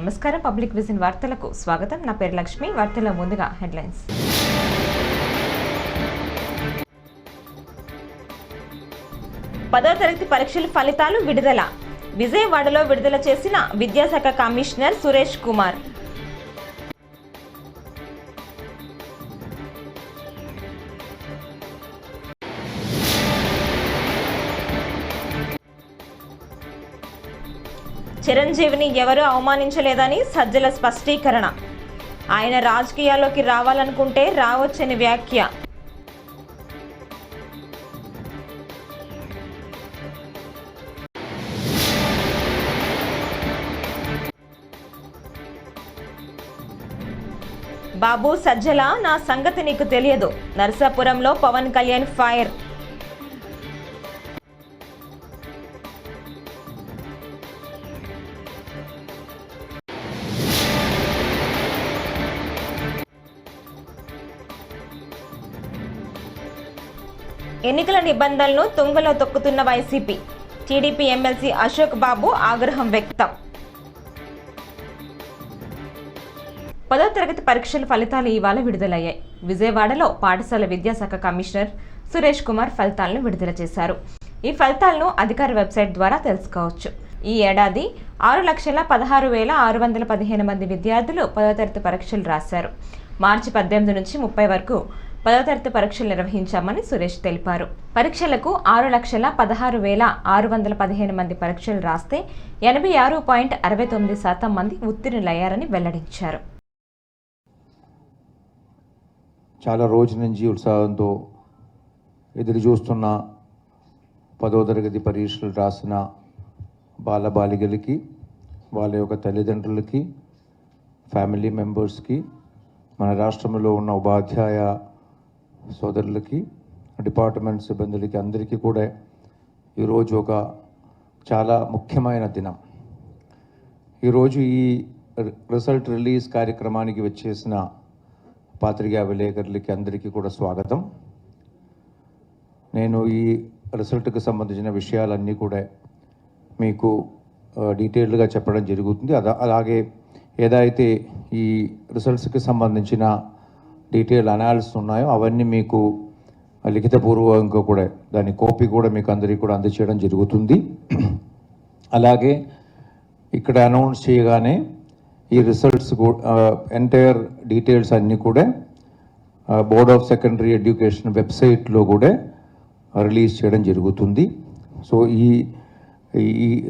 నమస్కారం. Public vision వార్తలకు స్వాగతం. నా పేరు లక్ష్మి. వార్తల ముందుగా హెడ్లైన్స్. పదవ తరగతి పరీక్షల ఫలితాలు విడుదల. విజయవాడలో విడుదల చేసిన విద్యాశాఖ కమిషనర్ సురేష్ కుమార్. చిరంజీవిని ఎవరూ అవమానించలేదని సజ్జల స్పష్టీకరణ. ఆయన రాజకీయాల్లోకి రావాలనుకుంటే రావచ్చని వ్యాఖ్య. బాబు సజ్జల, నా సంగతి నీకు తెలియదు. నరసాపురంలో పవన్ కళ్యాణ్ ఫైర్. ఎన్నికల నిబంధనలను తుంగలో తొక్కుతున్న వైసీపీ. టీడీపీ ఎమ్మెల్సీ అశోక్ బాబు ఆగ్రహం వ్యక్తం. 10వ తరగతి పరీక్షల ఫలితాలు ఇవాళ విడుదలయ్యాయి. విజయవాడలో పాఠశాల విద్యాశాఖ కమిషనర్ సురేష్ కుమార్ ఫలితాలను విడుదల చేశారు. ఈ ఫలితాలను అధికార వెబ్సైట్ ద్వారా తెలుసుకోవచ్చు. ఈ ఏడాది 6,16,615 మంది విద్యార్థులు 10వ తరగతి పరీక్షలు రాశారు. మార్చి 18 నుంచి 30 వరకు 10వ తరగతి పరీక్షలు నిర్వహించామని సురేష్ తెలిపారు. పరీక్షలకు 6,16,615 మంది పరీక్షలు రాస్తే 86.69% మంది ఉత్తీర్ణులయ్యారని వెల్లడించారు. చాలా రోజుల నుంచి ఉత్సాహంతో ఎదురు చూస్తున్న 10వ తరగతి పరీక్షలు రాసిన బాలబాలికలకి, వాళ్ళ యొక్క తల్లిదండ్రులకి, ఫ్యామిలీ మెంబర్స్కి, మన రాష్ట్రంలో ఉన్న ఉపాధ్యాయ సోదరులకి, డిపార్ట్మెంట్ సిబ్బందులకి అందరికీ కూడా ఈరోజు ఒక చాలా ముఖ్యమైన దినం. ఈరోజు ఈ రిజల్ట్ రిలీజ్ కార్యక్రమానికి వచ్చేసిన పాత్రికా విలేకరులకి అందరికీ కూడా స్వాగతం. నేను ఈ రిజల్ట్కి సంబంధించిన విషయాలన్నీ కూడా మీకు డీటెయిల్డ్గా చెప్పడం జరుగుతుంది. అలాగే ఏదైతే ఈ రిజల్ట్స్కి సంబంధించిన డీటెయిల్ అనాలిసిస్ ఉన్నాయో అవన్నీ మీకు లిఖితపూర్వకంగా కూడా దాని కాపీ కూడా మీకు అందరికీ కూడా అందజేయడం జరుగుతుంది. అలాగే ఇక్కడ అనౌన్స్ చేయగానే ఈ రిజల్ట్స్ ఎంటైర్ డీటెయిల్స్ అన్నీ కూడా బోర్డ్ ఆఫ్ సెకండరీ ఎడ్యుకేషన్ వెబ్సైట్లో కూడా రిలీజ్ చేయడం జరుగుతుంది. సో ఈ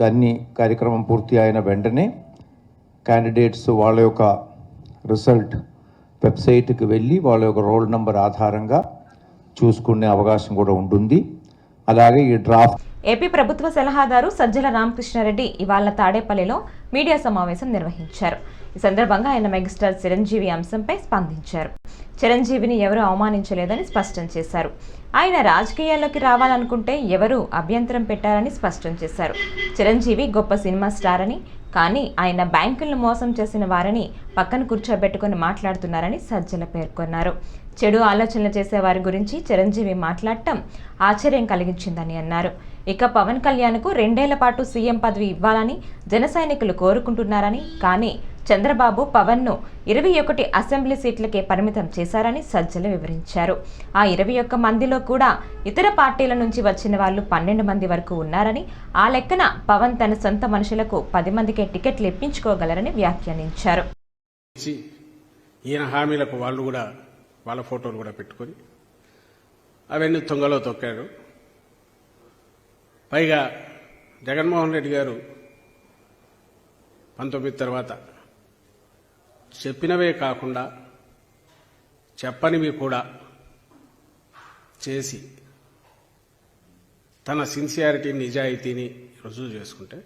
అన్ని కార్యక్రమం పూర్తి అయిన వెంటనే క్యాండిడేట్స్ వాళ్ళ యొక్క రిజల్ట్ వెబ్సైట్కి వెళ్ళి వాళ్ళ యొక్క రోల్ నెంబర్ ఆధారంగా చూసుకునే అవకాశం కూడా ఉంటుంది. అలాగే ఈ డ్రాఫ్ట్ ఏపీ ప్రభుత్వ సలహాదారు సజ్జల రామకృష్ణారెడ్డి ఇవాళ తాడేపల్లిలో మీడియా సమావేశం నిర్వహించారు. ఈ సందర్భంగా ఆయన మెగాస్టార్ చిరంజీవి అంశంపై స్పందించారు. చిరంజీవిని ఎవరూ అవమానించలేదని స్పష్టం చేశారు. ఆయన రాజకీయాల్లోకి రావాలనుకుంటే ఎవరూ అభ్యంతరం పెట్టారని స్పష్టం చేశారు. చిరంజీవి గొప్ప సినిమా స్టార్ అని, కానీ ఆయన బ్యాంకులను మోసం చేసిన వారిని పక్కన కూర్చోబెట్టుకుని మాట్లాడుతున్నారని సజ్జల పేర్కొన్నారు. చెడు ఆలోచనలు చేసే వారి గురించి చిరంజీవి మాట్లాడటం ఆశ్చర్యం కలిగించిందని అన్నారు. ఇక పవన్ కళ్యాణ్కు 2 ఏళ్ల పాటు సీఎం పదవి ఇవ్వాలని జన సైనికులు కోరుకుంటున్నారని, కానీ చంద్రబాబు పవన్ను 21 అసెంబ్లీ సీట్లకే పరిమితం చేశారని సజ్జల వివరించారు. ఆ 21 మందిలో కూడా ఇతర పార్టీల నుంచి వచ్చిన వాళ్ళు 12 మంది వరకు ఉన్నారని, ఆ లెక్కన పవన్ తన సొంత మనుషులకు 10 మందికే టికెట్లు ఇప్పించుకోగలరని వ్యాఖ్యానించారు. ఈయన హామీలకు వాళ్ళు కూడా వాళ్ళ ఫోటోలు కూడా పెట్టుకొని అవన్నీ తుంగలో తొక్కారు. పైగా జగన్మోహన్ రెడ్డి గారు 19 తర్వాత చెప్పినవే కాకుండా చెప్పనివి కూడా చేసి తన సిన్సియారిటీ, నిజాయితీని రుజువు చేసుకుంటే,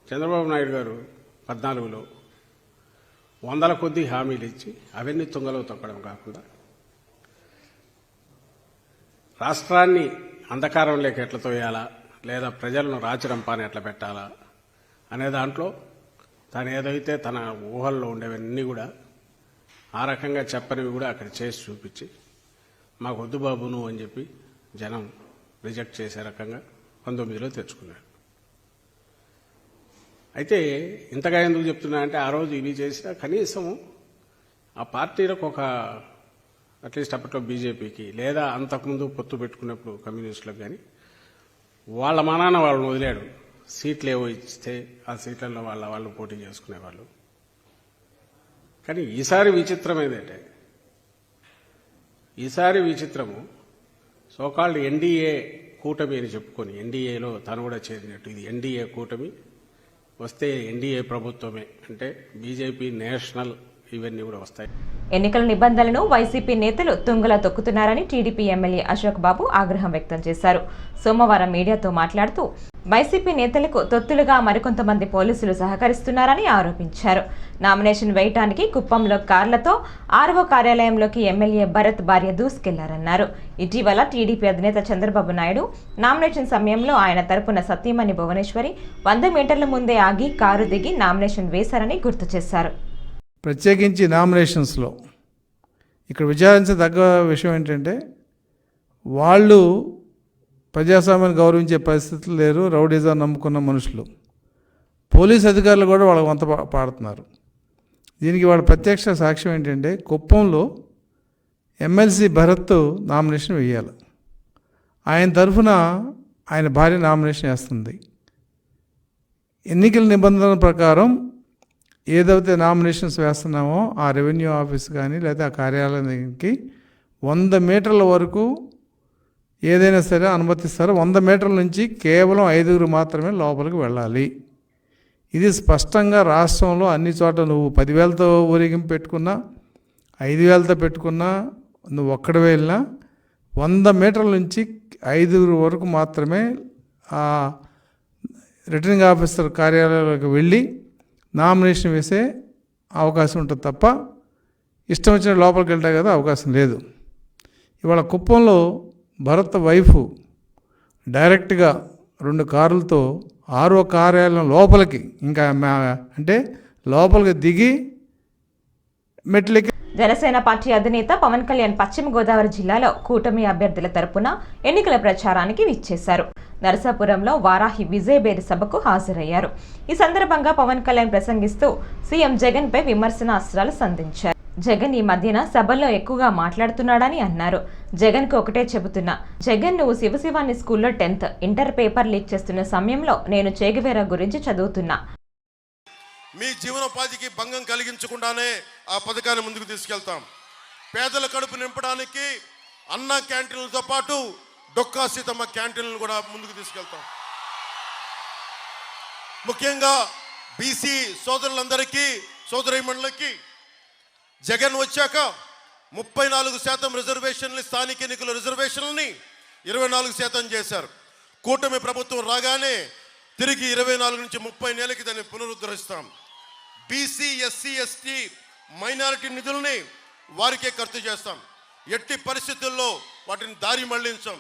చంద్రబాబు నాయుడు గారు 14లో 100ల కొద్దీ హామీలు ఇచ్చి అవన్నీ తుంగలో తొక్కడం కాకుండా రాష్ట్రాన్ని అంధకారంలోకి ఎట్లా తోయాలా, లేదా ప్రజలను రాచరంపాన్ని ఎట్లా పెట్టాలా అనే దాంట్లో తను ఏదైతే తన ఊహల్లో ఉండేవన్నీ కూడా ఆ రకంగా చెప్పనివి కూడా అక్కడ చేసి చూపించి మాకు వద్దు బాబు నువ్వు అని చెప్పి జనం రిజెక్ట్ చేసే రకంగా 19లో తెచ్చుకున్నాడు. అయితే ఇంతగా ఎందుకు చెప్తున్నా అంటే ఆ రోజు ఇవి చేసినా కనీసం ఆ పార్టీలకు ఒక అట్లీస్ట్ అప్పట్లో బీజేపీకి లేదా అంతకుముందు పొత్తు పెట్టుకున్నప్పుడు కమ్యూనిస్టులకు కానీ వాళ్ళ మనాన వాళ్ళని వదిలాడు. సీట్లు ఏవో ఇస్తే ఆ సీట్లలో వాళ్ళు పోటీ చేసుకునేవాళ్ళు. కానీ ఈసారి విచిత్రం ఏంటంటే ఈసారి విచిత్రము సోకాల్డ్ ఎన్డీఏ కూటమి అని చెప్పుకొని ఎన్డీఏలో తను కూడా చేరినట్టు ఇది ఎన్డీఏ కూటమి వస్తే ఎన్డీఏ ప్రభుత్వమే అంటే బీజేపీ నేషనల్ ఇవన్నీ కూడా వస్తాయి. ఎన్నికల నిబంధనలను వైసీపీ నేతలు తుంగలా తొక్కుతున్నారని టీడీపీ ఎమ్మెల్యే అశోక్ బాబు ఆగ్రహం వ్యక్తం చేశారు. సోమవారం మీడియాతో మాట్లాడుతూ వైసీపీ నేతలకు తొత్తులుగా మరికొంతమంది పోలీసులు సహకరిస్తున్నారని ఆరోపించారు. నామినేషన్ వేయటానికి కుప్పంలో కార్లతో ఆర్వో కార్యాలయంలోకి ఎమ్మెల్యే భరత్ భార్య దూసుకెళ్లారన్నారు. ఇటీవల టీడీపీ అధినేత చంద్రబాబు నాయుడు నామినేషన్ సమయంలో ఆయన తరపున సతీమణి భువనేశ్వరి 100 మీటర్ల ముందే ఆగి కారు దిగి నామినేషన్ వేశారని గుర్తు చేశారు. ప్రత్యేకించి నామినేషన్స్లో ఇక్కడ విచారించదగ్గ విషయం ఏంటంటే వాళ్ళు ప్రజాస్వామ్యాన్ని గౌరవించే పరిస్థితులు లేరు. రౌడీజం నమ్ముకున్న మనుషులు, పోలీస్ అధికారులు కూడా వాళ్ళకి వంత పాడుతున్నారు. దీనికి వాళ్ళ ప్రత్యక్ష సాక్ష్యం ఏంటంటే కుప్పంలో ఎమ్మెల్సీ భరత్ నామినేషన్ వేయాలి. ఆయన తరఫున ఆయన భార్య నామినేషన్ వేస్తుంది. ఎన్నికల నిబంధనల ప్రకారం ఏదైతే నామినేషన్స్ వేస్తున్నామో ఆ రెవెన్యూ ఆఫీస్ కానీ లేదా ఆ కార్యాలయానికి 100 మీటర్ల వరకు ఏదైనా సరే అనుమతిస్తారు. 100 మీటర్ల నుంచి కేవలం 5 మాత్రమే లోపలికి వెళ్ళాలి. ఇది స్పష్టంగా రాష్ట్రంలో అన్ని చోట్ల నువ్వు 10,000తో ఊరేగింపు పెట్టుకున్నా 5,000తో పెట్టుకున్నా నువ్వు ఒక్కడ వెళ్ళినా 100 మీటర్ల నుంచి 5 వరకు మాత్రమే ఆ రిటర్నింగ్ ఆఫీసర్ కార్యాలయంలోకి వెళ్ళి నామినేషన్ వేసే అవకాశం ఉంటుంది తప్ప ఇష్టం వచ్చిన లోపలికి వెళ్తాయి కదా అవకాశం లేదు. ఇవాళ కుప్పంలో భరత్ వైఫ్ డైరెక్ట్గా 2 కార్లతో ఆర్ఓ కార్యాలయం లోపలికి ఇంకా అంటే లోపలికి దిగి మెట్లకి. జనసేన పార్టీ అధినేత పవన్ కళ్యాణ్ పశ్చిమ గోదావరి జిల్లాలో కూటమి అభ్యర్థుల తరపున ఎన్నికల ప్రచారానికి విచ్చేశారు. నరసాపురంలో వారాహి విజయబేరి సభకు హాజరయ్యారు. ఈ సందర్భంగా పవన్ కళ్యాణ్ ప్రసంగిస్తూ సీఎం జగన్ పై విమర్శనాస్త్రాలు సంధించారు. జగన్ ఈ మధ్యన సభల్లో ఎక్కువగా మాట్లాడుతున్నాడని అన్నారు. జగన్ కు ఒకటే చెబుతున్నా, జగన్ నువ్వు శివశివాని స్కూల్లో 10th ఇంటర్ పేపర్ లీక్ చేస్తున్న సమయంలో నేను చేగువేరా గురించి చదువుతున్నా. మీ జీవనోపాధికి భంగం కలిగించకుండానే ఆ పథకాన్ని ముందుకు తీసుకెళ్తాం. పేదల కడుపు నింపడానికి అన్న క్యాంటీన్లతో పాటు డొక్కా సీతమ్మ క్యాంటీన్లను కూడా ముందుకు తీసుకెళ్తాం. ముఖ్యంగా బీసీ సోదరులందరికీ సోదరీమణులకి జగన్ వచ్చాక 34% రిజర్వేషన్లు స్థానిక ఎన్నికల రిజర్వేషన్లని 24% చేశారు. కూటమి ప్రభుత్వం రాగానే తిరిగి 24 నుంచి 30 నెలలకి దాన్ని పునరుద్ధరిస్తాం. బీసీ ఎస్సీ ఎస్టీ మైనారిటీ నిధుల్ని వారికే ఖర్చు చేస్తాం. ఎట్టి పరిస్థితుల్లో వాటిని దారి మళ్లించాం.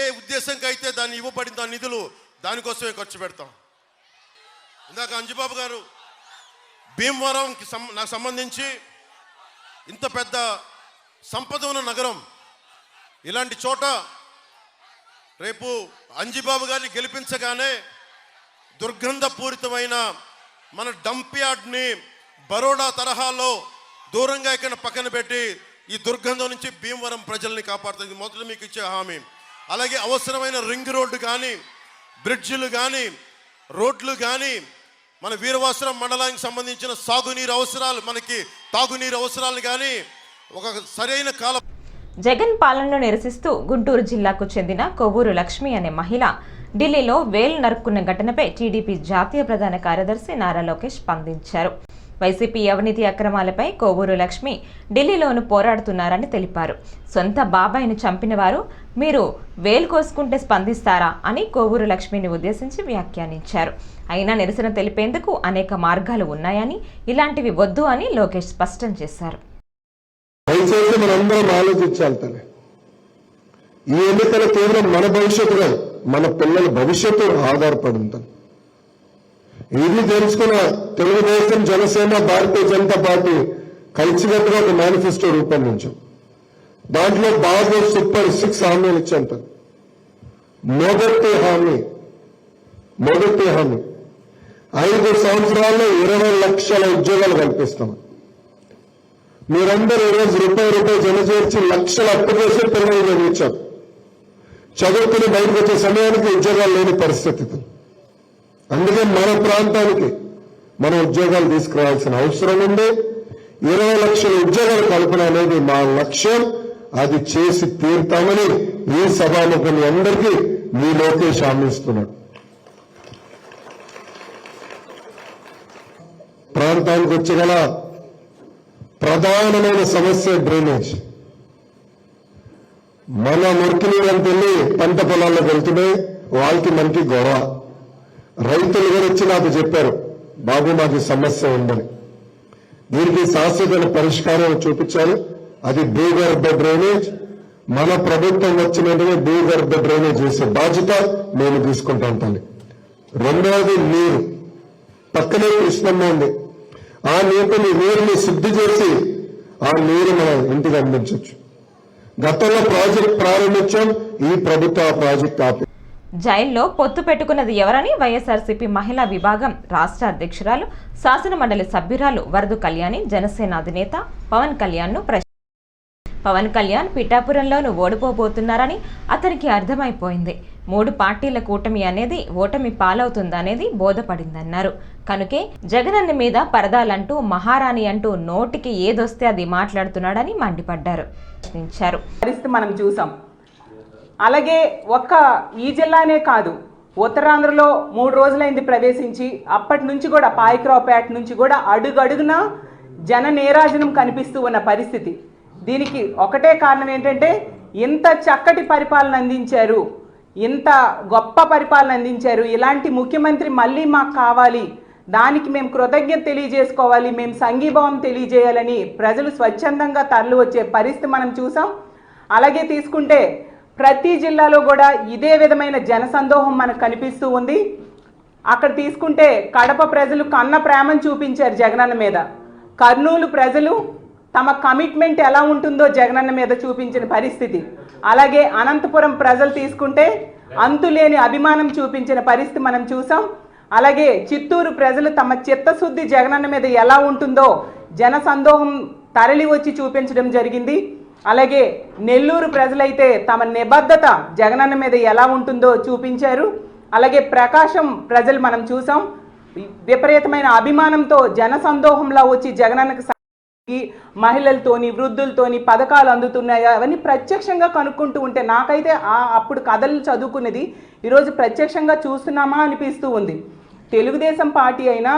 ఏ ఉద్దేశంకి అయితే దాన్ని ఇవ్వబడింది ఆ నిధులు దానికోసమే ఖర్చు పెడతాం. ఇందాక అంజుబాబు గారు భీమవరంకి నాకు సంబంధించి ఇంత పెద్ద సంపద ఉన్న నగరం, ఇలాంటి చోట రేపు అంజిబాబు గారిని గెలిపించగానే దుర్గంధపూరితమైన మన డంప్ యార్డ్ని బరోడా తరహాలో దూరంగా ఇక్కడ పక్కన పెట్టి ఈ దుర్గంధం నుంచి భీమవరం ప్రజల్ని కాపాడుతుంది. మొదట మీకు ఇచ్చే హామీ. అలాగే అవసరమైన రింగ్ రోడ్డు కానీ, బ్రిడ్జిలు కానీ, రోడ్లు కానీ, మన వీరవాసరం మండలానికి సంబంధించిన సాగునీరు అవసరాలు, మనకి తాగునీరు అవసరాలు కానీ ఒక సరైన కాలం. జగన్ పాలనను నిరసిస్తూ గుంటూరు జిల్లాకు చెందిన కొవ్వూరు లక్ష్మి అనే మహిళ ఢిల్లీలో వేలు నరుక్కున్న ఘటనపై టీడీపీ జాతీయ ప్రధాన కార్యదర్శి నారా లోకేష్ స్పందించారు. వైసీపీ అవినీతి అక్రమాలపై కొవ్వూరు లక్ష్మి ఢిల్లీలోనూ పోరాడుతున్నారని తెలిపారు. సొంత బాబాయిని చంపిన వారు మీరు వేలు కోసుకుంటే స్పందిస్తారా అని కొవ్వూరు లక్ష్మిని ఉద్దేశించి వ్యాఖ్యానించారు. అయినా నిరసన తెలిపేందుకు అనేక మార్గాలు ఉన్నాయని, ఇలాంటివి వద్దు అని లోకేష్ స్పష్టం చేశారు. దయచేసి మనందరం ఆలోచించాలి. ఈ ఎన్నికల కేవలం మన భవిష్యత్తు కాదు, మన పిల్లల భవిష్యత్తు ఆధారపడి ఉంటుంది. ఇది తెలుసుకున్న తెలుగుదేశం, జనసేన, భారతీయ జనతా పార్టీ కలిసికట్టుగా ఒక మేనిఫెస్టో రూపొందించాం. దాంట్లో బాగా సూపర్ 6 హామీలు ఇచ్చాం. మొదటి హామీ 5 సంవత్సరాల్లో 20 లక్షల ఉద్యోగాలు కల్పిస్తాం. మీరందరూ ఈరోజు రూపాయి జమ చేర్చి లక్షల అప్పు చేసి పిల్లలు చదివించారు. చదువుకుని బయటకు వచ్చే సమయానికి ఉద్యోగాలు లేని పరిస్థితి. అందుకే మన ప్రాంతానికి మనం ఉద్యోగాలు తీసుకురావాల్సిన అవసరం ఉంది. 20 లక్షల ఉద్యోగాల కల్పన అనేది మా లక్ష్యం. అది చేసి తీరుతామని ఈ సభాముఖుని అందరికీ మీ లోకేష్ హామీ ఇస్తున్నాడు. ప్రాంతానికి వచ్చగల ప్రధానమైన సమస్య డ్రైనేజ్. మన మురికి నీళ్ళని వెళ్ళి పంట పొలాల్లోకి వెళ్తున్నాయి, వాళ్ళకి మనకి గొడవ. రైతులు కూడా వచ్చి నాకు చెప్పారు, బాబు మాకు సమస్య ఉందని. దీనికి శాశ్వత పరిష్కారం చూపించాలి. అది భూగర్భ డ్రైనేజ్. మన ప్రభుత్వం వచ్చిన వెంటనే భూగర్భ డ్రైనేజ్ చేసే బాధ్యత నేను తీసుకుంటాను తల్లి. రెండవది నీరు. పక్కనే కృష్ణమ్మ ఉంది. ఆ నీరుని శుద్ధి చేసి ఆ నీరు మనం ఇంటికి అందించవచ్చు. గతంలో ప్రాజెక్ట్ ప్రారంభించాం, ఈ ప్రభుత్వ ప్రాజెక్ట్ ఆపి. జైల్లో పొత్తు పెట్టుకున్నది ఎవరని వైఎస్ఆర్సీపీ మహిళా విభాగం రాష్ట్ర అధ్యక్షురాలు శాసనమండలి సభ్యురాలు వరదు కళ్యాణి జనసేన అధినేత పవన్ కళ్యాణ్ను పవన్ కళ్యాణ్ పిఠాపురంలోనూ ఓడిపోబోతున్నారని అతనికి అర్థమైపోయింది. 3 పార్టీల కూటమి అనేది ఓటమి పాలవుతుందనేది బోధపడిందన్నారు. కనుకే జగనన్న మీద పరదాలంటూ మహారాణి అంటూ నోటికి ఏదొస్తే అది మాట్లాడుతున్నాడని మండిపడ్డారు. పరిస్థితి మనం చూసాం. అలాగే ఒక్క ఈ జిల్లానే కాదు, ఉత్తరాంధ్రలో 3 రోజులైంది ప్రవేశించి, అప్పటి నుంచి కూడా పాయకరావుపేట నుంచి కూడా అడుగడుగున జన నీరాజనం కనిపిస్తూ ఉన్న పరిస్థితి. దీనికి ఒకటే కారణం ఏంటంటే, ఇంత చక్కటి పరిపాలన అందించారు, ఇంత గొప్ప పరిపాలన అందించారు, ఇలాంటి ముఖ్యమంత్రి మళ్ళీ మాకు కావాలి, దానికి మేము కృతజ్ఞత తెలియజేసుకోవాలి, మేము సంఘీభావం తెలియజేయాలని ప్రజలు స్వచ్ఛందంగా తరలి వచ్చే పరిస్థితి మనం చూసాం. అలాగే తీసుకుంటే ప్రతి జిల్లాలో కూడా ఇదే విధమైన జనసందోహం మనకు కనిపిస్తూ ఉంది. అక్కడ తీసుకుంటే కడప ప్రజలు కన్న ప్రేమను చూపించారు జగనన్న మీద. కర్నూలు ప్రజలు తమ కమిట్మెంట్ ఎలా ఉంటుందో జగనన్న మీద చూపించిన పరిస్థితి. అలాగే అనంతపురం ప్రజలు తీసుకుంటే అంతులేని అభిమానం చూపించిన పరిస్థితి మనం చూసాం. అలాగే చిత్తూరు ప్రజలు తమ చిత్తశుద్ధి జగనన్న మీద ఎలా ఉంటుందో జనసందోహం తరలి వచ్చి చూపించడం జరిగింది. అలాగే నెల్లూరు ప్రజలైతే తమ నిబద్ధత జగనన్న మీద ఎలా ఉంటుందో చూపించారు. అలాగే ప్రకాశం ప్రజలు మనం చూసాం, విపరీతమైన అభిమానంతో జనసందోహంలా వచ్చి జగనన్నకు మహిళలతోని వృద్ధులతోని పథకాలు అందుతున్నాయా అవన్నీ ప్రత్యక్షంగా కనుక్కుంటూ ఉంటే నాకైతే అప్పుడు కథలు చదువుకున్నది ఈరోజు ప్రత్యక్షంగా చూస్తున్నామా అనిపిస్తూ ఉంది. తెలుగుదేశం పార్టీ అయినా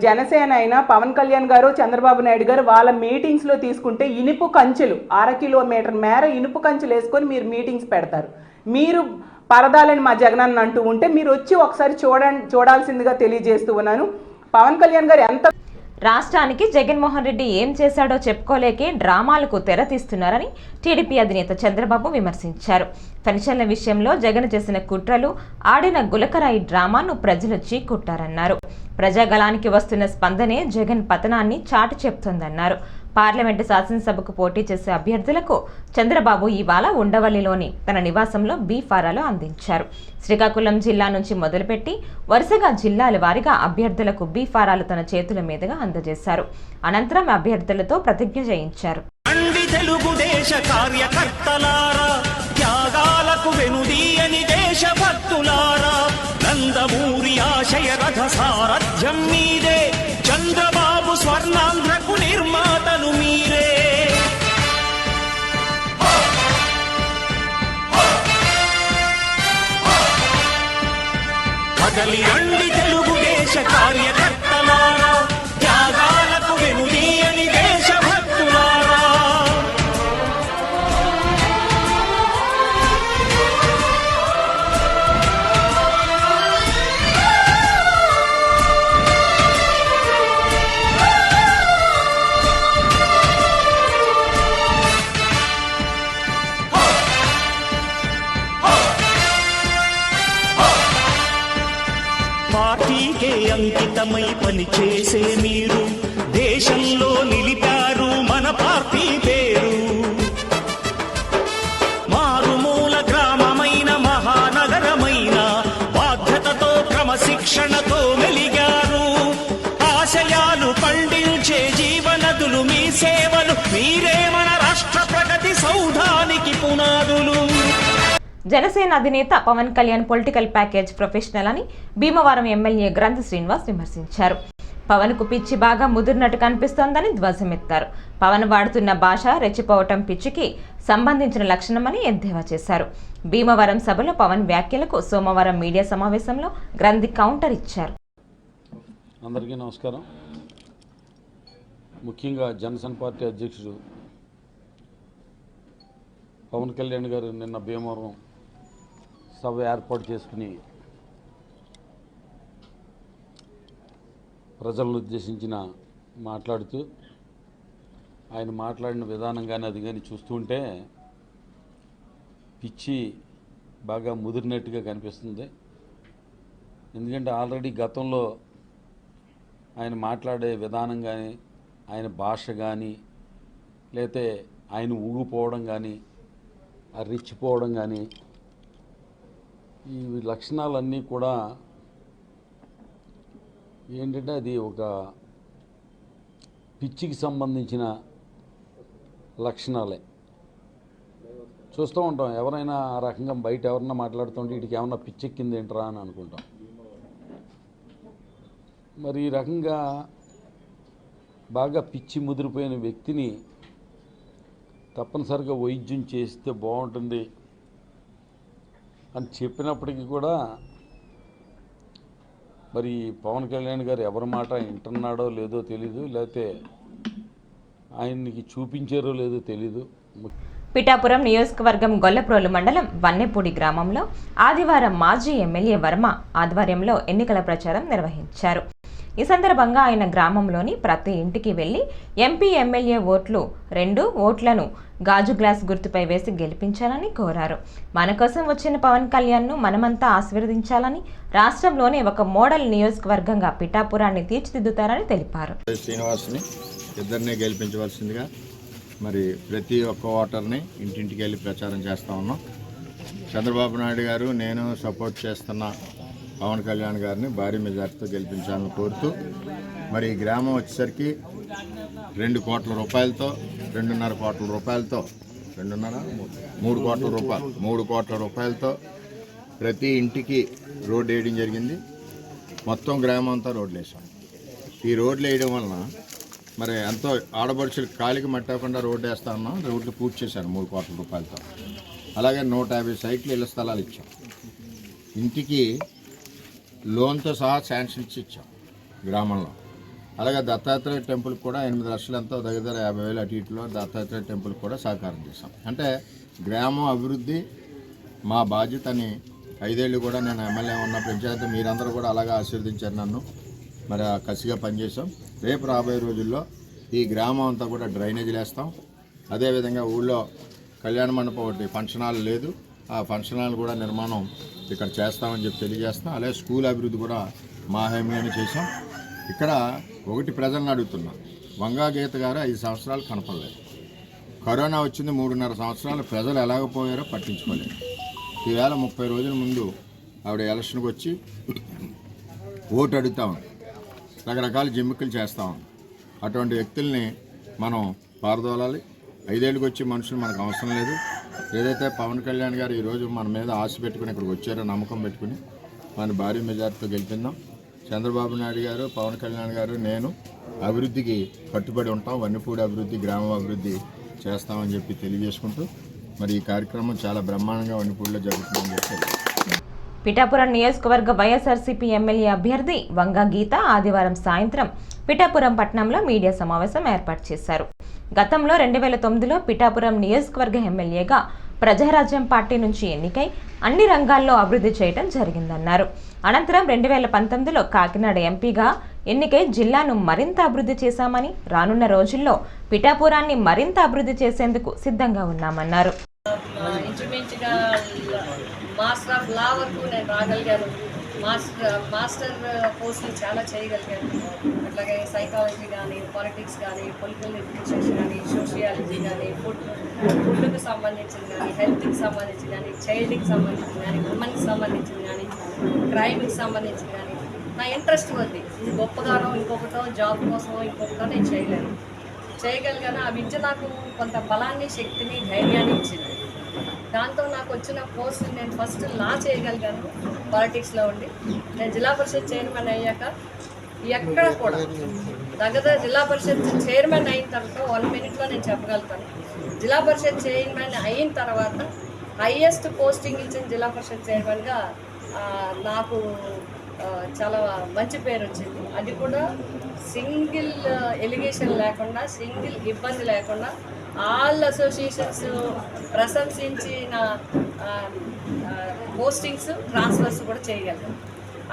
జనసేన అయినా పవన్ కళ్యాణ్ గారు చంద్రబాబు నాయుడు గారు వాళ్ళ మీటింగ్స్లో తీసుకుంటే ఇనుపు కంచెలు 1/2 కిలోమీటర్ మేర ఇనుపు కంచెలు వేసుకొని మీరు మీటింగ్స్ పెడతారు. మీరు పరదాలని మా జగనన్న అంటూ ఉంటే మీరు వచ్చి ఒకసారి చూడాల్సిందిగా తెలియజేస్తూ ఉన్నాను. పవన్ కళ్యాణ్ గారు ఎంత రాష్ట్రానికి జగన్మోహన్ రెడ్డి ఏం చేశాడో చెప్పుకోలేకే డ్రామాలకు తెరతీస్తున్నారని టీడీపీ అధినేత చంద్రబాబు విమర్శించారు. పెన్షన్ల విషయంలో జగన్ చేసిన కుట్రలు, ఆడిన గులకరాయి డ్రామాను ప్రజలు చీకొట్టారన్నారు. ప్రజాగళానికి వస్తున్న స్పందనే జగన్ పతనాన్ని చాటి చెప్తోందన్నారు. పార్లమెంటు శాసనసభకు పోటీ చేసే అభ్యర్థులకు చంద్రబాబు ఇవాళ ఉండవల్లిలోని తన నివాసంలో బీ ఫారాలు అందించారు. శ్రీకాకుళం జిల్లా నుంచి మొదలుపెట్టి వరుసగా జిల్లాల వారీగా అభ్యర్థులకు బీ ఫారాలు తన చేతుల మీదుగా అందజేశారు. అనంతరం అభ్యర్థులతో ప్రతిజ్ఞ చేయించారు. తెలుగుదేశ కార్యకర్తలారా, త్యాగాలకు వెనుదీయని దేశభక్తులారా, నందమూరి ఆశయ రథ సారథ్యం మీదే, చంద్రబాబు స్వర్ణాంధ్రకు నిర్మాతలు మీరే. కదలి రండి తెలుగుదేశ కార్యకర్తలారా, త్యాగాలకు వెనుదీయని దేశభక్తులారా. పార్టీకే అంకితమై పనిచేసే మీరు దేశంలో నిలిపారు మన పార్టీ పేరు. మారుమూల గ్రామమైన మహానగరమైన బాధ్యతతో క్రమశిక్షణతో మెలిగారు. జనసేన అధినేత Pawan Kalyan political package professional అని భీమవరం ఎమ్మెల్యే గ్రంథి శ్రీనివాస్ విమర్శించారు. పవన్ కు పిచ్చి బాగా ముదిరినట్టు కనిపిస్తోందని ధ్వజమెత్తారు. పవన్ వాడుతున్న భాష రెచ్చిపోవటం పిచ్చికి సంబంధించిన లక్షణమని ఎద్దేవా చేశారు. భీమవరం సభలో పవన్ వ్యాఖ్యలకు సోమవారం మీడియా సమావేశంలో గ్రంథి కౌంటర్ ఇచ్చారు. అందరికీ నమస్కారం. ముఖ్యంగా జనసేన పార్టీ అధ్యక్షుడు పవన్ కళ్యాణ్ గారు నిన్న భీమవరం సభ ఏర్పాటు చేసుకుని ప్రజలను ఉద్దేశించిన మాట్లాడుతూ ఆయన మాట్లాడిన విధానం కానీ అది కానీ చూస్తుంటే పిచ్చి బాగా ముదిరినట్టుగా కనిపిస్తుంది. ఎందుకంటే ఆల్రెడీ గతంలో ఆయన మాట్లాడే విధానం కానీ ఆయన భాష కానీ లేకపోతే ఆయన ఊగిపోవడం కానీ రెచ్చిపోవడం కానీ ఈ లక్షణాలన్నీ కూడా ఏంటంటే అది ఒక పిచ్చికి సంబంధించిన లక్షణాలే. చూస్తూ ఉంటాం, ఎవరైనా ఆ రకంగా బయట ఎవరన్నా మాట్లాడుతుంటే వీటికి ఏమన్నా పిచ్చెక్కింది ఏంట్రా అని అనుకుంటాం. మరి ఈ రకంగా బాగా పిచ్చి ముదిరిపోయిన వ్యక్తిని తప్పనిసరిగా వైద్యం చేస్తే బాగుంటుంది అని చెప్పినప్పటికీ కూడా మరి పవన్ కళ్యాణ్ గారు ఎవరి మాట వింటున్నాడో లేదో తెలీదు, లేకపోతే ఆయనకి చూపించారో లేదో తెలీదు. పిఠాపురం నియోజకవర్గం గొల్లప్రోలు మండలం వన్నెపూడి గ్రామంలో ఆదివారం మాజీ ఎమ్మెల్యే వర్మ ఆధ్వర్యంలో ఎన్నికల ప్రచారం నిర్వహించారు. ఈ సందర్భంగా ఆయన గ్రామంలోని ప్రతి ఇంటికి వెళ్లి ఎంపీ ఎమ్మెల్యే ఓట్లు 2 ఓట్లను గాజు గ్లాస్ గుర్తుపై వేసి గెలిపించాలని కోరారు. మన కోసం వచ్చిన పవన్ కళ్యాణ్ను మనమంతా ఆశీర్వదించాలని, రాష్ట్రంలోనే ఒక మోడల్ నియోజకవర్గంగా పిఠాపురాన్ని తీర్చిదిద్దుతారని తెలిపారు. శ్రీనివాస్ని ఇద్దరిని గెలిపించవలసిందిగా మరి ప్రతి ఒక్క ఓటర్ని ఇంటింటికి వెళ్ళి ప్రచారం చేస్తూ ఉన్నాం. చంద్రబాబు నాయుడు గారు నేను సపోర్ట్ చేస్తున్న పవన్ కళ్యాణ్ గారిని భారీ మెజార్టీతో గెలిపించాలని కోరుతూ మరి ఈ గ్రామం వచ్చేసరికి 2 కోట్ల రూపాయలతో 2.5 కోట్ల రూపాయలతో 3 కోట్ల రూపాయలతో ప్రతి ఇంటికి రోడ్డు వేయడం జరిగింది. మొత్తం గ్రామం అంతా రోడ్లు వేసాం. ఈ రోడ్లు వేయడం వలన మరి ఎంతో ఆడపడుచులు కాలికి మట్టకుండా రోడ్డు వేస్తా ఉన్నాం. రోడ్లు పూర్తి చేశారు 3 కోట్ల రూపాయలతో. అలాగే 150 సైట్లు ఇళ్ల స్థలాలు ఇచ్చాం. ఇంటికి లోన్తో సహా శాంక్షన్ ఇచ్చాం గ్రామంలో. అలాగే దత్తాత్రేయ టెంపుల్ కూడా 8 లక్షలు ఎంతో దగ్గర 50,000 అటు ఇటులో దత్తాత్రేయ టెంపుల్ కూడా సహకారం చేశాం. అంటే గ్రామం అభివృద్ధి మా బాధ్యత అని 5 ఏళ్ళు కూడా నేను ఎమ్మెల్యే ఉన్న పంచాయతీ మీరందరూ కూడా అలాగే ఆశీర్వదించారు నన్ను. మరి కసిగా పనిచేసాం. రేపు రాబోయే రోజుల్లో ఈ గ్రామం అంతా కూడా డ్రైనేజీలు వేస్తాం. అదేవిధంగా ఊళ్ళో కళ్యాణ మండపం ఒకటి ఫంక్షన్ హాల్ లేదు, ఆ ఫంక్షన్ హాల్ కూడా నిర్మాణం ఇక్కడ చేస్తామని చెప్పి తెలియజేస్తాం. అలాగే స్కూల్ అభివృద్ధి కూడా మా హామీని చేసాం. ఇక్కడ ఒకటి ప్రజలను అడుగుతున్నాం, వంగా గీత గారు 5 సంవత్సరాలు కనపడలేదు. కరోనా వచ్చింది 3.5 సంవత్సరాలు, ప్రజలు ఎలాగపోయారో పట్టించుకోలేదు. ఈవేళ 30 రోజుల ముందు ఆవిడ ఎలక్షన్కి వచ్చి ఓటు అడుగుతా ఉంది, రకరకాల జిమ్మిక్కులు చేస్తూ ఉంది. అటువంటి వ్యక్తుల్ని మనం పారదోలాలి. 5 ఏళ్ళకి వచ్చి మనుషులు మనకు అవసరం లేదు. ఏదైతే పవన్ కళ్యాణ్ గారు ఈరోజు మన మీద ఆశ పెట్టుకుని ఇక్కడికి వచ్చారో నమ్మకం పెట్టుకుని మన భారీ మెజార్టీతో గెలిపిందాం. చంద్రబాబు నాయుడు గారు, పవన్ కళ్యాణ్ గారు, నేను అభివృద్ధికి కట్టుబడి ఉంటాం. వన్నెపూడి అభివృద్ధి, గ్రామ అభివృద్ధి చేస్తామని చెప్పి తెలియజేసుకుంటూ మరి ఈ కార్యక్రమం చాలా బ్రహ్మాండంగా వన్నెపూడిలో జరుగుతుందని చెప్పి. పిఠాపురం నియోజకవర్గ వైఎస్ఆర్సీపీ ఎమ్మెల్యే అభ్యర్థి వంగా గీత ఆదివారం సాయంత్రం పిఠాపురం పట్టణంలో మీడియా సమావేశం ఏర్పాటు చేశారు. గతంలో 2009లో పిఠాపురం నియోజకవర్గ ఎమ్మెల్యేగా ప్రజారాజ్యం పార్టీ నుంచి ఎన్నికై అన్ని రంగాల్లో అభివృద్ధి చేయడం జరిగిందన్నారు. అనంతరం 2019లో కాకినాడ ఎంపీగా ఎన్నికై జిల్లాను మరింత అభివృద్ధి చేశామని, రానున్న రోజుల్లో పిఠాపురాన్ని మరింత అభివృద్ధి చేసేందుకు సిద్ధంగా ఉన్నామన్నారు. ఇంచుమించుగా మాస్టర్ ఆఫ్ లా వరకు నేను రాగలిగాను. మాస్టర్ కోర్సులు చాలా చేయగలిగాను. అట్లాగే సైకాలజీ కానీ, పాలిటిక్స్ కానీ, పొలిటికల్ ఎడ్యుకేషన్ కానీ, సోషియాలజీ కానీ, ఫుడ్కి సంబంధించింది కానీ, హెల్త్కి సంబంధించి కానీ, చైల్డ్కి సంబంధించి కానీ, ఉమెన్కి సంబంధించింది కానీ, క్రైమ్కి సంబంధించింది కానీ నా ఇంట్రెస్ట్ ఉంది. ఇది గొప్పగానో ఇంకొకటో జాబ్ కోసమో ఇంకొకటో నేను చేయగలిగాను. ఆ విద్య నాకు కొంత బలాన్ని, శక్తిని, ధైర్యాన్ని ఇచ్చింది. దాంతో నాకు వచ్చిన పోస్ట్ నేను ఫస్ట్ లా చేయగలిగాను పాలిటిక్స్లో ఉండి. నేను జిల్లా పరిషత్ చైర్మన్ అయ్యాక ఎక్కడ కూడా దగ్గర జిల్లా పరిషత్ చైర్మన్ అయిన తర్వాత 1 minute నేను చెప్పగలుగుతాను. జిల్లా పరిషత్ చైర్మన్ అయిన తర్వాత హైయెస్ట్ పోస్టింగ్ ఇచ్చిన జిల్లా పరిషత్ చైర్మన్గా నాకు చాలా మంచి పేరు వచ్చింది. అది కూడా సింగిల్ ఎలిగేషన్ లేకుండా, సింగిల్ ఇబ్బంది లేకుండా ఆల్ అసోసియేషన్స్ ప్రశంసించిన పోస్టింగ్స్, ట్రాన్స్ఫర్స్ కూడా చేయగలిగాను.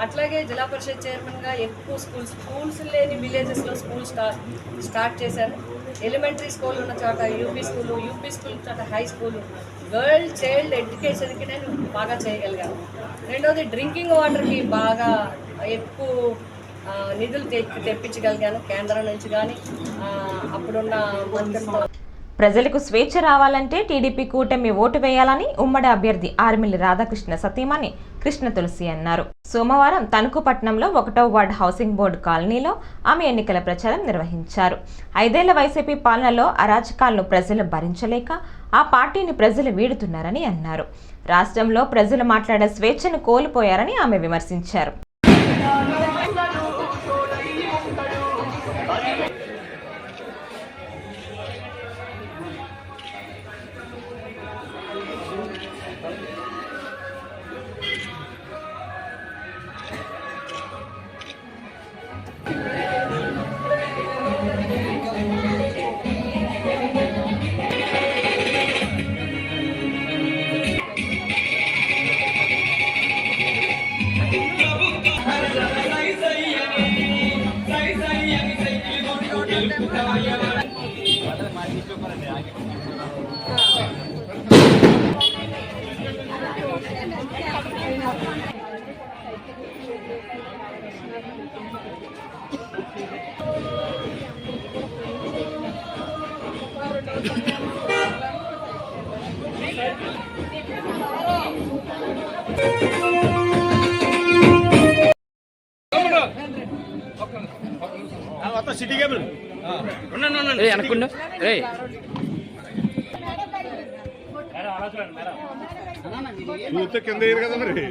అట్లాగే జిల్లా పరిషత్ చైర్మన్గా ఎక్కువ స్కూల్స్ లేని విలేజెస్లో స్కూల్ స్టార్ట్ చేశాను. ఎలిమెంటరీ స్కూల్ ఉన్న చోట యూపీ స్కూల్ చోట హై స్కూల్, గర్ల్ చైల్డ్ ఎడ్యుకేషన్కి నేను బాగా చేయగలిగాను. రెండవది డ్రింకింగ్ వాటర్కి బాగా ఎక్కువ నిధులు తెప్పించగలిగాను కేంద్రం నుంచి కానీ అప్పుడున్న మంత్రులతో. ప్రజలకు స్వేచ్ఛ రావాలంటే టీడీపీ కూటమి ఓటు వేయాలని ఉమ్మడి అభ్యర్థి ఆర్మిల్లి రాధాకృష్ణ సతీమణి కృష్ణ తులసి అన్నారు. సోమవారం తణుకుపట్నంలో 1వ వార్డు హౌసింగ్ బోర్డు కాలనీలో ఆమె ఎన్నికల ప్రచారం నిర్వహించారు. 5 ఏళ్ల వైసీపీ పాలనలో అరాచకాలను ప్రజలు భరించలేక ఆ పార్టీని ప్రజలు వీడుతున్నారని అన్నారు. రాష్ట్రంలో ప్రజలు మాట్లాడే స్వేచ్ఛను కోల్పోయారని ఆమె విమర్శించారు. సిటీ కేబుల్ కింద కదా మరి.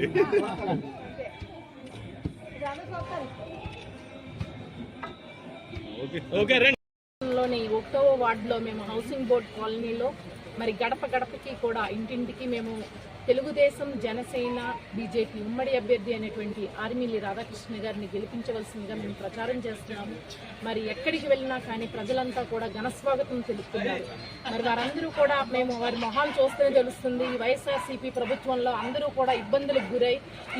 లోని 1వ వార్డులో మేము హౌసింగ్ బోర్డ్ కాలనీలో మరి గడప గడపకి కూడా ఇంటింటికి మేము తెలుగుదేశం, జనసేన, బీజేపీ ఉమ్మడి అభ్యర్థి అయినటువంటి ఆర్మిల్లి రాధాకృష్ణ గారిని గెలిపించవలసిందిగా మేము ప్రచారం చేస్తున్నాము. మరి ఎక్కడికి వెళ్ళినా కానీ ప్రజలంతా కూడా ఘనస్వాగతం తెలుపుతున్నారు. మరి వారందరూ కూడా మేము వారి మొహాలు చూస్తేనే తెలుస్తుంది, ఈ వైఎస్ఆర్సీపీ ప్రభుత్వంలో అందరూ కూడా ఇబ్బందులకు గురై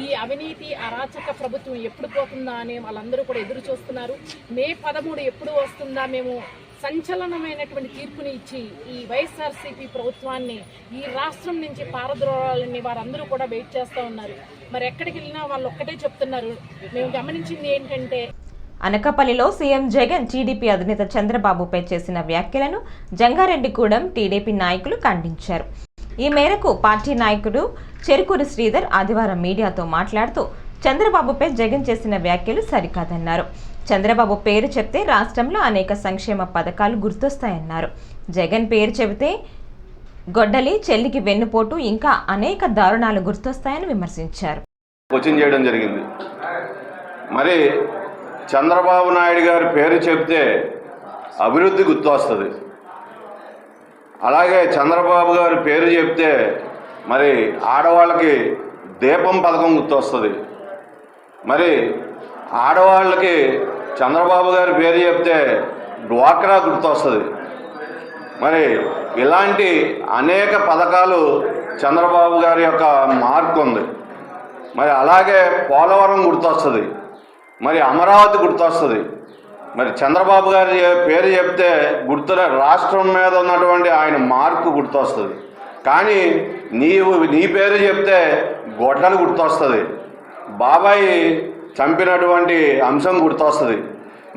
ఈ అవినీతి అరాచక ప్రభుత్వం ఎప్పుడు పోతుందా అని వాళ్ళందరూ కూడా ఎదురు చూస్తున్నారు. మే 13 ఎప్పుడు వస్తుందా, మేము సంచలనమైనటువంటి తీర్పుని ఇచ్చి ఈ వైఎస్ఆర్సీపీ ప్రభుత్వాన్ని ఈ రాష్ట్రం నుంచి పారద్రోలాలని వారందరూ కూడా వెయిట్ చేస్తూ ఉన్నారు. మరి ఎక్కడికి వెళ్ళినా వాళ్ళు ఒక్కటే చెప్తున్నారు. మేము గమనించింది ఏంటంటే అనకాపల్లిలో సీఎం జగన్ టీడీపీ అధినేత చంద్రబాబుపై చేసిన వ్యాఖ్యలను జంగారెడ్డిగూడెం టీడీపీ నాయకులు ఖండించారు. ఈ మేరకు పార్టీ నాయకుడు చెరుకూరి శ్రీధర్ ఆదివారం మీడియాతో మాట్లాడుతూ చంద్రబాబుపై జగన్ చేసిన వ్యాఖ్యలు సరికాదన్నారు. చంద్రబాబు పేరు చెప్తే రాష్ట్రంలో అనేక సంక్షేమ పథకాలు గుర్తొస్తాయన్నారు. జగన్ పేరు చెబితే గొడ్డలి, చెల్లికి వెన్నుపోటు, ఇంకా అనేక దారుణాలు గుర్తొస్తాయని విమర్శించారు. కోచింగ్ చేయడం జరిగింది. మరి చంద్రబాబు నాయుడు గారి పేరు చెప్తే అభివృద్ధి గుర్తొస్తుంది. అలాగే చంద్రబాబు గారి పేరు చెప్తే మరి ఆడవాళ్ళకి దీపం పథకం గుర్తొస్తుంది. మరి ఆడవాళ్ళకి చంద్రబాబు గారి పేరు చెప్తే డ్వాక్రా గుర్తొస్తుంది. మరి ఇలాంటి అనేక పథకాలు చంద్రబాబు గారి యొక్క మార్క్ ఉంది. మరి అలాగే పోలవరం గుర్తొస్తుంది, మరి అమరావతి గుర్తొస్తుంది. మరి చంద్రబాబు గారి పేరు చెప్తే రాష్ట్రం మీద ఉన్నటువంటి ఆయన మార్కు గుర్తొస్తుంది. కానీ నీ పేరు చెప్తే గొడ్డలు గుర్తొస్తుంది, బాబాయి చంపినటువంటి అంశం గుర్తొస్తుంది,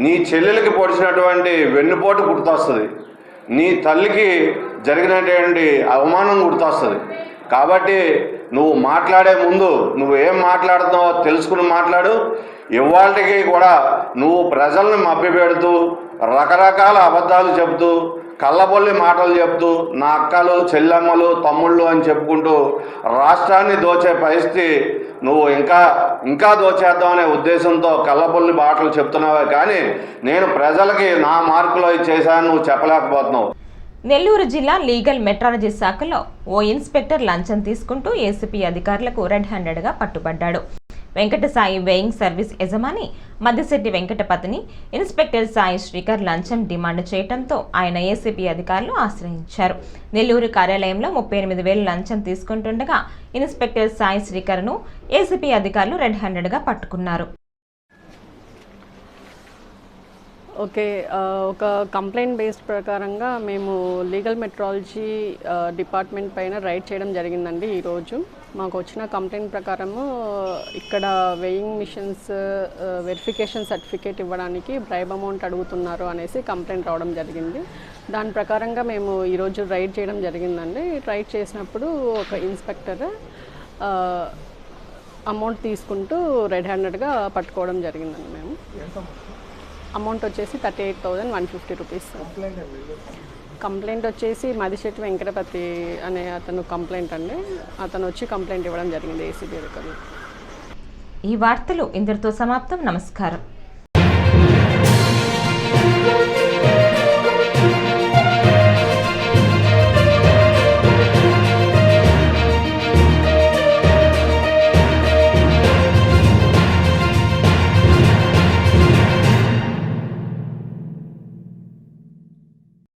నీ చెల్లెలకి పొడిచినటువంటి వెన్నుపోటు గుర్తొస్తుంది, నీ తల్లికి జరిగినటువంటి అవమానం గుర్తొస్తుంది. కాబట్టి నువ్వు మాట్లాడే ముందు నువ్వు ఏం మాట్లాడుతున్నావో తెలుసుకుని మాట్లాడు. ఇవాళకి కూడా నువ్వు ప్రజల్ని మభ్యపెడుతూ రకరకాల అబద్ధాలు చెబుతూ కళ్ళబొల్లి మాటలు చెప్తూ నా అక్కలు చెల్లెమ్మలు తమ్ముళ్ళు అని చెప్పుకుంటూ రాష్ట్రాన్ని దోచే పరిస్థితి నువ్వు ఇంకా దోచేద్దామనే ఉద్దేశంతో కళ్ళబొల్లి మాటలు చెప్తున్నావే కానీ నేను ప్రజలకి నా మార్కులో చేశాను నువ్వు చెప్పలేకపోతున్నావు. నెల్లూరు జిల్లా లీగల్ మెట్రాలజీ శాఖలో ఓ ఇన్స్పెక్టర్ లంచం తీసుకుంటూ ఏసీపీ అధికారులకు రెడ్ హ్యాండెడ్గా పట్టుబడ్డాడు. వెంకట సాయి వేయింగ్ సర్వీస్ యజమాని మద్దిశెట్టి వెంకటపతిని ఇన్స్పెక్టర్ సాయి శ్రీకర్ లంచం డిమాండ్ చేయడంతో ఆయన ఏసీపీ అధికారులు ఆశ్రయించారు. నెల్లూరు కార్యాలయంలో 38,000 లంచం తీసుకుంటుండగా ఇన్స్పెక్టర్ సాయి శ్రీకర్ను ఏసీపీ అధికారులు రెడ్ హ్యాండెడ్గా పట్టుకున్నారు. ఓకే, ఒక కంప్లైంట్ బేస్డ్ ప్రకారంగా మేము లీగల్ మెట్రాలజీ డిపార్ట్మెంట్ పైన రైడ్ చేయడం జరిగిందండి. ఈరోజు మాకు వచ్చిన కంప్లైంట్ ప్రకారము ఇక్కడ వెయింగ్ మిషన్స్ వెరిఫికేషన్ సర్టిఫికేట్ ఇవ్వడానికి బ్రైబ్ అమౌంట్ అడుగుతున్నారు అనేసి కంప్లైంట్ రావడం జరిగింది. దాని ప్రకారంగా మేము ఈరోజు రైడ్ చేయడం జరిగిందండి. రైడ్ చేసినప్పుడు ఒక ఇన్స్పెక్టర్ అమౌంట్ తీసుకుంటూ రెడ్ హ్యాండెడ్గా పట్టుకోవడం జరిగిందండి. మేము అమౌంట్ వచ్చేసి 38,150 రూపీస్. కంప్లైంట్ వచ్చేసి మదిశెట్టి వెంకటపతి అనే అతను కంప్లైంట్ అండి. అతను వచ్చి కంప్లైంట్ ఇవ్వడం జరిగింది ఏసీబీ అధికారులు. ఈ వార్తలు ఇంతటితో సమాప్తం. నమస్కారం.